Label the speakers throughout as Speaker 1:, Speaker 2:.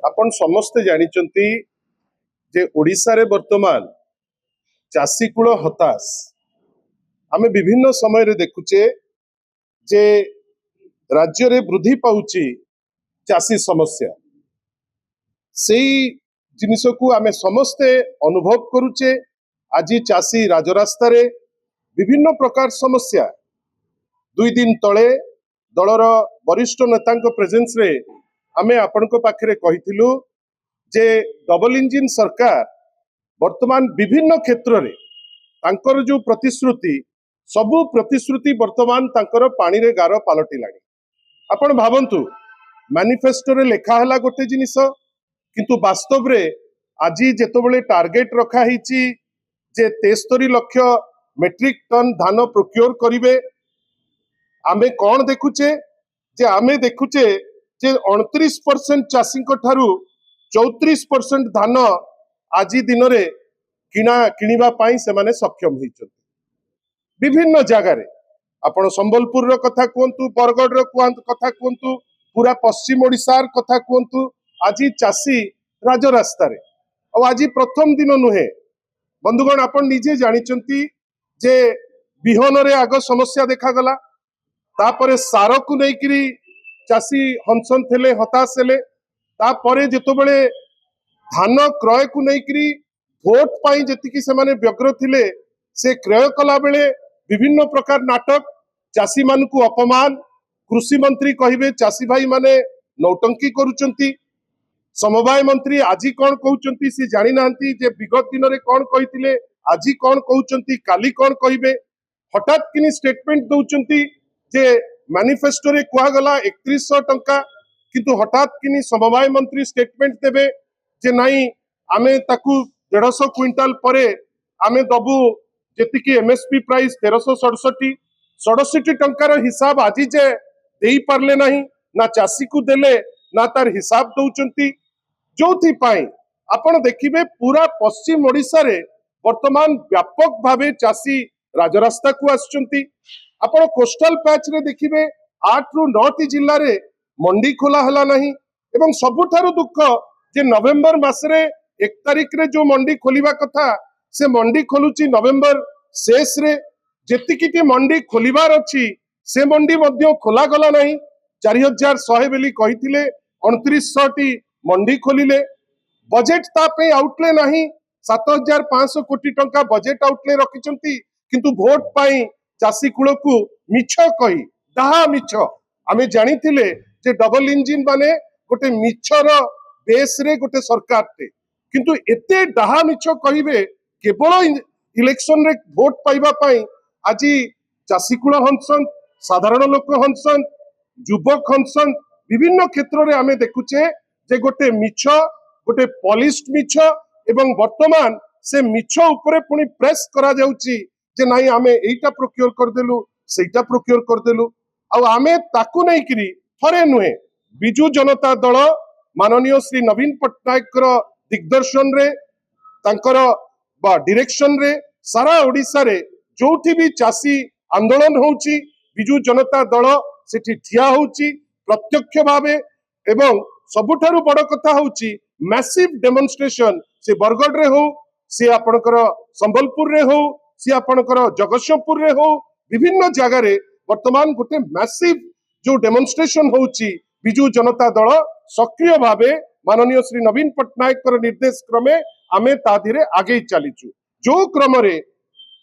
Speaker 1: आपण समस्ते जानिचंती जे ओडिसा रे वर्तमान चाषी कूल हताश आमे विभिन्न समय रे देखुचे जे राज्य रे वृद्धि पाउची चाषी समस्या सेई जिनिस को आमे समस्ते अनुभव करूचे। आज चाषी राजरास्ता रे विभिन्न प्रकार समस्या दुई दिन तले दलर वरिष्ठ नेता प्रेजेंस रे आमे आपनको पाखरे कहिथिलु जे डबल इंजिन सरकार वर्तमान विभिन्न क्षेत्र रे तांकर जो प्रतिश्रुति सबु प्रतिश्रुति वर्तमान तांकर पानी रे गार पालटिलाणी। आपण भावंतु मैनिफेस्टो रे लेखा हला गोटे जिनिस किंतु वास्तव रे आज जेतबेले टार्गेट रखा हिची जे 73 लाख मेट्रिक टन धान प्रोक्योर करिवे आमे कौन देखुचे जे आमे देखुचे जे 29% चाषी ठारू 34% धान आज दिन रे किणवा पाई से माने सक्षम होइछथि। विभिन्न जगह रे आपण संबलपुर रो कथा कहंतु, बरगढ़ रो कथा कहंतु, पूरा पश्चिम ओडिसार कथा कहंतु, आज चाषी राजरास्ता रे आज प्रथम दिन नुहे बंधुगण आपण निजे जानिचंती जे बिहन रे आग समस्या देखा गला तापरे सार को लेकिरी चाषी हंसन थे हताश हेले तापरे जेतबेले धान क्रय को लेकिरी भोट पाई जेतिकी से माने व्यग्र थिले से क्रय कला बेले विभिन्न प्रकार नाटक चाषी मान को अपमान कृषि मंत्री कहिबे चाषी भाई माने नौटंकी करूचंती समवाय मंत्री आज कौन कहउचंती से जानि नांती जे विगत दिन रे कौन कहिथिले आज कौन कहउचंती काली कौन कहिबे हठात किनी स्टेटमेंट दउचंती जे मैनिफेस्टो रे कुआ गला 3100 टंका किंतु हठात किनी समवाय मंत्री स्टेटमेंट देबे जे नाही आमे ताकू 150 क्विंटाल परे आमे दबु जेतिकी एमएसपी प्राइस 1367 टंकार हिसाब आज जे देई पारले नाही ना चाषी को देले ना तार हिसाब दउचंती जोथि पाई आपण देखिबे पूरा पश्चिम ओडिसा रे वर्तमान व्यापक भावे चाषी राजरास्ता को आछंती। आपण कोस्टल पैच रे देखिबे 8 रु 9 जिल्ला रे मंडी खोला हला नाही एवं सबुठारु दुख जे नवेम्बर मासरे 1 तारिख रे जो मंडी खोलिबा कथा से मंडी खोलुची नवेम्बर शेष रे जेतिकी मंडी खोलिबार अछि से मंडी मध्य खोला गला नाही 4100 बेली कहिथिले 2900 टी मंडी खोलिले बजेट तापे आउटले नाही 7500 कोटी टंका बजेट आउटले रखिचंती किंतु वोट पाई चाषी कूल को मिछ कही डाहा मिछ आमे जानिथिले जे डबल इंजिन माने गोटे मिछर बेस रे गोटे सरकार टे किंतु एते डाहा मिछ कहिबे केवल इलेक्शन रे वोट पाइबा पाई आज चाषी कूल हंसन साधारण लोक हंसन युवक हंसन विभिन्न क्षेत्र रे आमे देखुचे जे गोटे मिछ गोटे पॉलिश्ड मिछ एवं वर्तमान से मिछ ऊपर पुनी प्रेस करा जाउची जे नाही आमे एटा प्रोक्योर कर देलु सेटा प्रोक्योर कर देलु आ आमे ताकू नै करी थरे नुहे बिजू जनता दल माननीय श्री नवीन पट्टनायक दिग्दर्शन रे तांकर बा डायरेक्शन रे सारा ओडिसा रे जोठी भी चाषी आंदोलन होउची बिजू जनता दल सेठी ठिया होउची प्रत्यक्ष भावे एवं सबुठारु बड़ कथा होउची मैसिव डेमोन्स्ट्रेशन से बरगढ़ रे हो से आपनकर संबलपुर रे हो से आपनकर जगतसिंहपुर रे हो विभिन्न जगह रे वर्तमान गोटे मैसिव जो डेमोन्स्ट्रेशन होउची बिजू जनता दल सक्रिय भावे माननीय श्री नवीन पट्टनायक निर्देश क्रमे आमे ता धीरे आगे चलीचु जो क्रम रे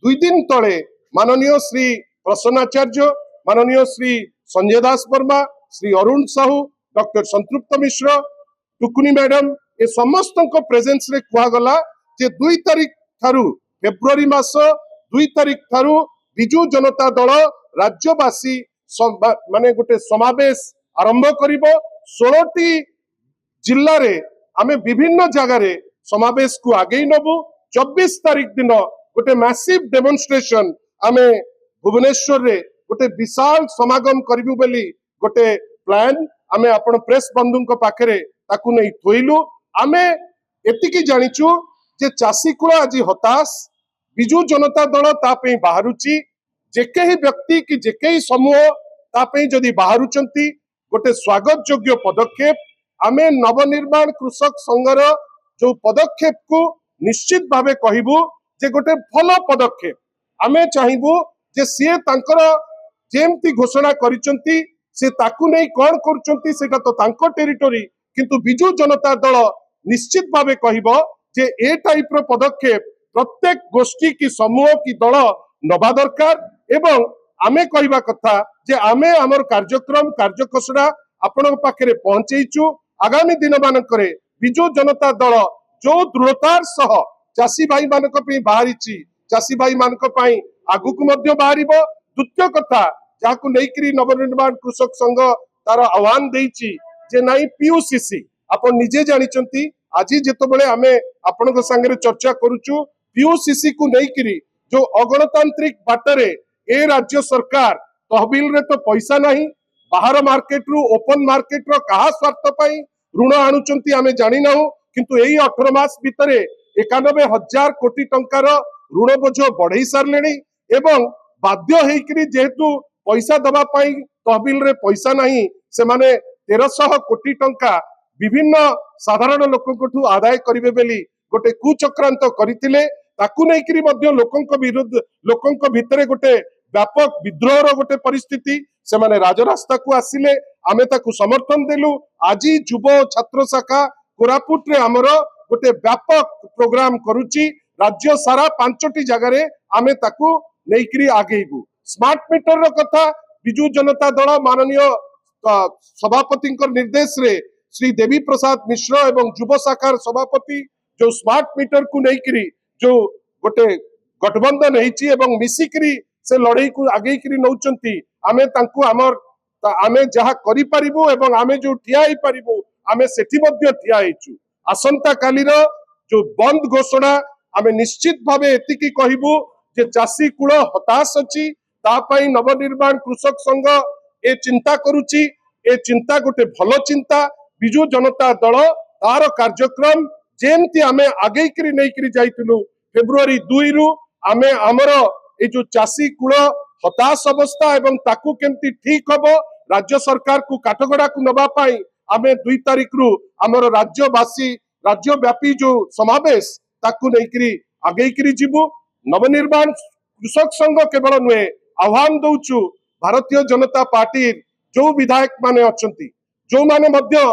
Speaker 1: 2 दिन तले माननीय श्री प्रसन्नाचार्य माननीय श्री संजय दास वर्मा श्री अरुण साहू डॉक्टर संतृप्त मिश्र टुकुनी मैडम ए समस्त प्रेजेंस रे कुआ गला जे 2 तारिख थारु फेब्रुआरी मास 2 तारिख थारु बिजू जनता दल राज्यवासी माने गोटे समावेश आरंभ करिवो 16 टी जिल्ला रे आमे विभिन्न जगह रे समावेश को आगे नबु 24 तारिख दिन गोटे मैसिव डेमोन्स्ट्रेशन आमे भुवनेश्वर रे गोटे विशाल समागम करिवु बेली गोटे प्लान आमे आपण प्रेस बंधु को पाखरे ताकू नै थोइलु आमे एतिकी जानिचु जे चाषी कुल आज हताश बिजू जनता दल तापे बाहरुची जेके ही व्यक्ति कि जेके ही समूह तापे जदि बाहरुचंती गोटे स्वागत योग्य पदक्षेप आमे नवनिर्माण कृषक संघर जो पदक्षेप को निश्चित भावे कहबू जे गोटे भल पदक्षेप आमे चाहबू जे सी तांकर जेमती घोषणा करिसंती से ताकू नहीं कौन करुचंती सेटा तो तांको टेरिटोरी किंतु बिजू जनता दल निश्चित भावे कहबो जे ए टाइप रो पदक्षेप प्रत्येक गोष्ठी की समूह की दल नबा दरकार एवं आमे कहबा कथा जे आमे हमर कार्यक्रम कार्यकसरा आपण पाखरे पहुंचेइचु आगामी दिन मानकरे बिजू जनता दल जो दृढ़तार सह चासी भाई मानक पे बाहरिची चासी भाई मानक पई आगुक मध्य बाहरिबो द्वितीय कथा जाकु नेकरी नवनिर्माण कृषक संघ तार आह्वान देइची जे नाई पीयूसीसी आपण निजे जानिचंती आज जेतबेले आमे आपनक संगे चर्चा करूचु पीयूसीसी को नेकरी जो अगणतांत्रिक बाटरे ए राज्य सरकार तहबिल रे तो पैसा नहीं बाहर मार्केट रु ओपन मार्केट रो कहा स्वार्थ पई ऋण आणुचंती आमे जानि नाहु किंतु एई 18 मास भितरे 91,000 कोटी टंकार ऋण बोझ बढ़ई सारलेनी एवं बाध्य हेकरी जेहेतु पैसा दबा पाई तहबिल रे पैसा नहीं से माने 1300 कोटी टंका विभिन्न साधारण लोकंकठू आदाय करिवे बेली गोटे कुचक्रांत करितिले ताकू नेकरी मध्य लोकंक विरुद्ध लोकंक भितरे गोटे व्यापक विद्रोहर गोटे परिस्थिति से माने राजरास्ता को आसिले आमे ताकू समर्थन देलु आज युव छात्र शाखा कोरापुट रे हमर गोटे व्यापक प्रोग्राम करूची राज्य सारा 5टी जगह आमे ताकू नेकरी आगेबू स्मार्ट मीटर रो कथा बिजू जनता दल माननीय सभापति निर्देश रे श्री देवी प्रसाद मिश्र एवं युव शाखार सभापति जो स्मार्ट मीटर को नेकरी जो गोटे गठबंधन हेची एवं मिसिकरी से लड़ाई को आगे करी नौचंती आमे तांकू हमर आमे जहा करि परिबू एवं आमे जो ठिया ही परिबू आमे सेठी मध्य ठिया हेचु आसंता कालीर जो बंद घोषणा आमे निश्चित भावे एतिकी कहबू जे चासी कुल हताश अछि ता पई नवनिर्माण कृषक संघ ए चिंता करूची ए चिंता गोटे भलो चिंता बिजू जनता दल तार कार्यक्रम जेमती आमे आगे करी नहीं करी जाइतिलु फेब्रुआरी 2 रु आमे हमर ए जो चासी कुल हताश अवस्था एवं ताकू केमती ठीक हबो राज्य सरकार को काठगड़ा को नबा पाई आमे 2 तारिख रु हमर राज्यवासी राज्यव्यापी जो समावेश ताकू नहीं करी आगे करी जीवु नवनिर्माण कृषक संघ केवल नुहे आह्वान दउचु भारतीय जनता पार्टी जो विधायक माने अछंती जो माने मध्य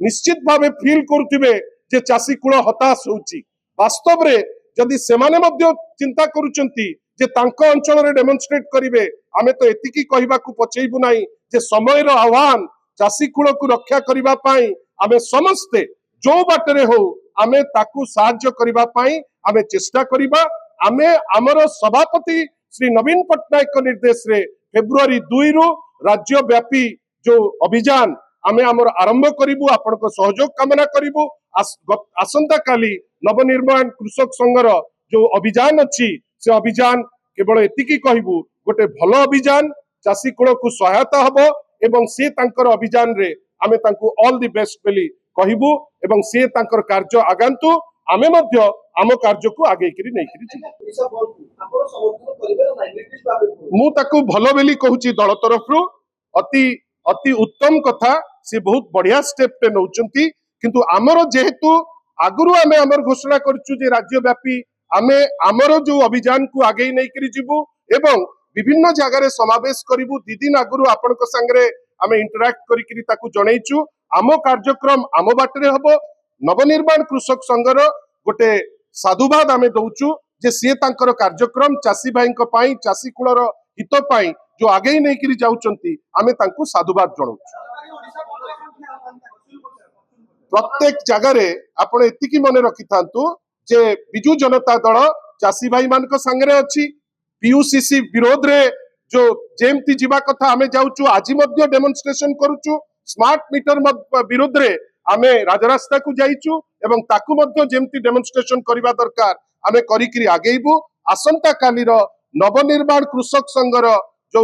Speaker 1: निश्चित भावे फील करुथिबे जे चासी कुल हताश होउची वास्तव रे जदि सेमाने मध्य चिंता करूचंती जे तांको अंचल रे डेमोन्स्ट्रेट करिवे आमे तो एतिकी कहबा को पछेइबु नाही जे समय रो आह्वान चासी कुल को रक्षा करिबा पाई आमे समस्ते जो बाटरे हो आमे ताकू साहाय्य करिबा पाई आमे चेष्टा करिबा आमे हमर सभापति श्री नवीन पटनायक निर्देश रे फेब्रुआरी 2 रु राज्यव्यापी जो अभियान आमे हमर आरंभ करिबु आपनको सहयोग कामना करिबु आसंता काली नवनिर्माण कृषक संघर जो अभियान अछि से अभियान केवल एतिकी कहबू गोटे भलो अभियान चासी कुल को सहायता हबो एवं से तांकर अभियान रे आमे तांको ऑल द बेस्ट बेली कहबू एवं से तांकर कार्य आगंतु आमे मध्य आम कार्य को आगे करी नहीं करी मु ताकू भलो बेली कहूची दल तरफ रु अति अति उत्तम कथा से बहुत बढ़िया स्टेप टे नौचंती किंतु आमर जेहेतु आगुरु आमे हमर घोषणा करछु जे राज्यव्यापी आमे आमर जो अभियान को आगे नहीं करी जीवु एवं विभिन्न जगह रे समावेश करिवु 2 दिन आगुरु आपनक संगे आमे इंटरैक्ट करी करी ताकू जणैछु आम कार्यक्रम आम बाटरे हबो नवनिर्माण कृषक संघर गोटे साधुवाद आमे दउछु जे से तांकर कार्यक्रम चासी भाईक पाई चासी कुलर हित पाई जो आगे नहीं करी जाउचंती आमे तांकू साधुवाद जणौछु प्रत्येक जगह रे आपण एतिकी मने रखि थांतु जे बिजू जनता दल चासी भाई मान संगे अच्छी पीयूसीसी विरोध रे जो जेमती जीवा कथा आमे जाउचु आज मध्य डेमोन्स्ट्रेशन करूचु स्मार्ट मीटर विरोध रे आमे राजरास्ता को जाइचु एवं ताकू मध्य जेमती डेमोन्स्ट्रेशन करबा दरकार आमे करिकरी आगेइबु आसंता कालीर नवनिर्माण कृषक संघर जो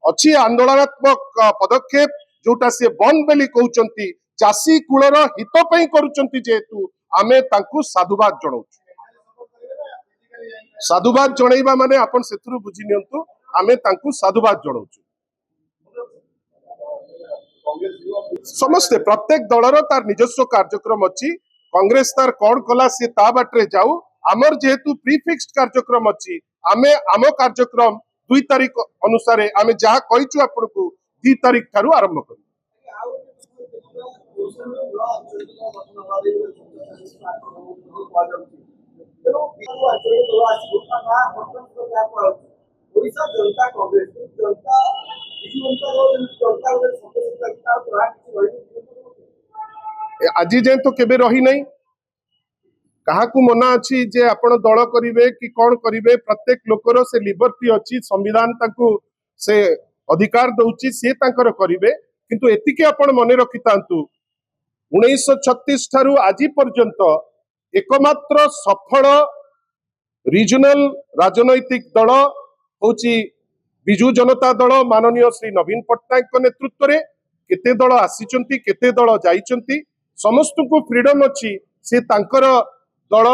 Speaker 1: अच्छी आंदोलनात्मक पदक्षेप जोटा से बंद बेली कहउचंती चासी कुलर हित पई करूचंती जेतु आमे तांकू साधुवाद जणौछु साधुवाद जणैबा माने आपण सेथुरु बुझि नियंतु आमे तांकू साधुवाद जणौछु समस्ते प्रत्येक दलर तार निजस्व कार्यक्रम अच्छी कांग्रेस तार कौन कला सी ता बाटरे जाऊ आमर जेहेतु प्रीफिक्स्ड कार्यक्रम अच्छी आमे आम कार्यक्रम 2 तारीख अनुसार आमे जहाँ कहीचु आपन को 2 तारीख ठारू आरंभ करू आज जाए तो केबे रही नहीं काहाकू मना अच्छी जे आपण दल करिवे कि कौन करिवे प्रत्येक लोकर से लिबर्टी अच्छी संविधान ताकू से अधिकार दउची से तांकर करिवे किंतु एतिके आपण मने रखितांतु 1936 ठारू आज पर्यंत एकमात्र सफल रिजनल राजनैतिक दल होची बिजू जनता दल माननीय श्री नवीन पट्टनायक नेतृत्व रे केते दल आसीचंती केते दल जाइचंती समस्त को फ्रीडम अच्छी से तांकर दल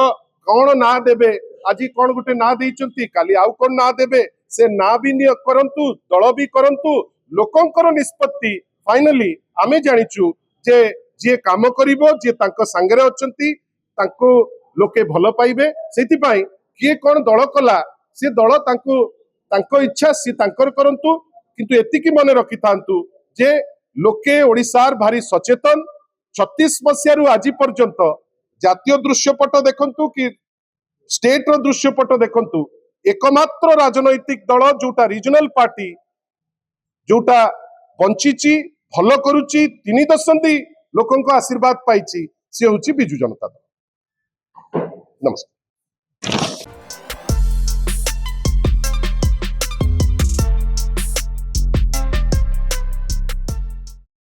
Speaker 1: कौन ना देबे आज कौन गोटे ना देइचंती काली आउ कौन ना देबे से ना भी करंतु दल भी करंतु लोकंकर निष्पत्ति फाइनली आमे जानिचु जे जे काम करिवो जे तांको संगरे अछंती तांको लोके भल पाइबे सेति पई किए कौन दल कला से दल तांको तांको इच्छा सी तांकर करंतु किंतु एतिकी मने रखिथांतु जे लोके ओडिसार भारी सचेतन 36 मसिया रु आज पर्यंत जातीय दृश्यपट देखंतु कि स्टेट रो दृश्यपट देखंतु एकमात्र राजनैतिक दल जोटा रिजनल पार्टी जोटा बंचिची भल करूची 3 दशंधि लोकंको आशीर्वाद पाइची से होची बिजू जनता दल। नमस्कार।